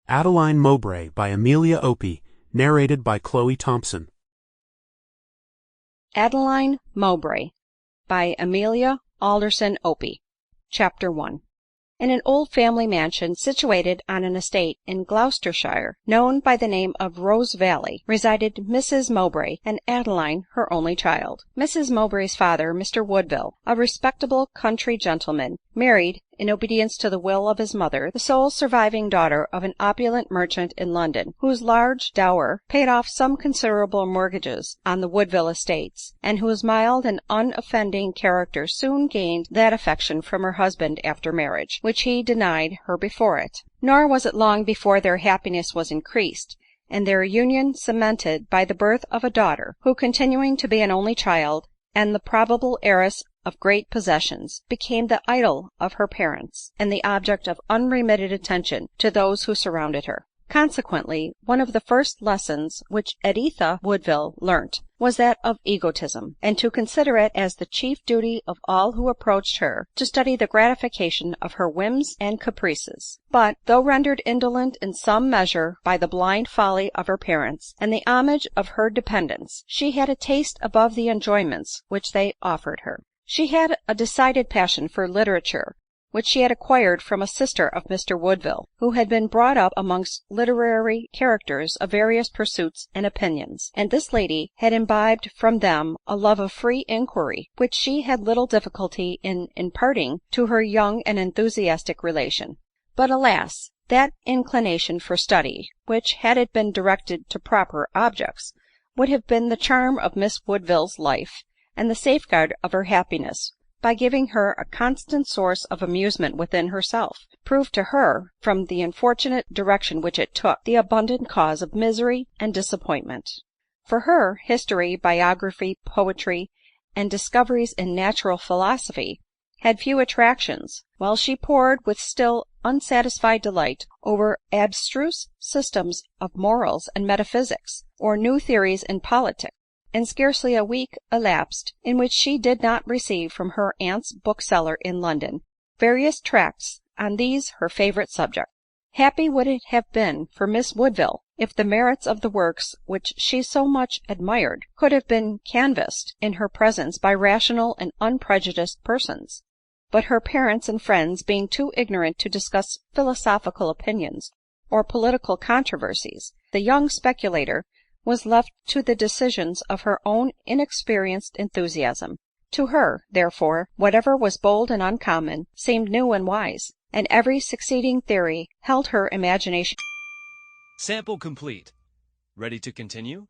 Adeline Mowbray by Amelia Opie, narrated by Thompson. Adeline Mowbray by Amelia Opie. Chapter 1. In an old family mansion situated on an estate in Gloucestershire, known by the name of Rose Valley, resided Mrs Mowbray and Adeline, her only child. Mrs Mowbray's father, Mr Woodville, a respectable country gentleman, married, in obedience to the will of his mother, the sole surviving daughter of an opulent merchant in London, whose large dower paid off some considerable mortgages on the Woodville estates, and whose mild and unoffending character soon gained that affection from her husband after marriage, which he denied her before it. Nor was it long before their happiness was increased, and their union cemented by the birth of a daughter, who, continuing to be an only child, and the probable heiress of great possessions, became the idol of her parents, and the object of unremitted attention to those who surrounded her. Consequently, one of the first lessons which Editha Woodville learnt was that of egotism, and to consider it as the chief duty of all who approached her to study the gratification of her whims and caprices. But, though rendered indolent in some measure by the blind folly of her parents, and the homage of her dependents, she had a taste above the enjoyments which they offered her. She had a decided passion for literature, which she had acquired from a sister of Mr Woodville, who had been brought up amongst literary characters of various pursuits and opinions, and this lady had imbibed from them a love of free inquiry, which she had little difficulty in imparting to her young and enthusiastic relation. But alas! that inclination for study, which, had it been directed to proper objects, would have been the charm of Miss Woodville's life, and the safeguard of her happiness, by giving her a constant source of amusement within herself, proved to her, from the unfortunate direction which it took, the abundant cause of misery and disappointment. For her, history, biography, poetry, and discoveries in natural philosophy had few attractions, while she pored with still unsatisfied delight over abstruse systems of morals and metaphysics, or new theories in politics. And scarcely a week elapsed in which she did not receive from her aunt's bookseller in London various tracts on these her favorite subjects. Happy would it have been for Miss Woodville if the merits of the works which she so much admired could have been canvassed in her presence by rational and unprejudiced persons; but her parents and friends being too ignorant to discuss philosophical opinions or political controversies, the young speculator was left to the decisions of her own inexperienced enthusiasm. To her, therefore, whatever was bold and uncommon seemed new and wise, and every succeeding theory held her imagination. Sample complete. Ready to continue?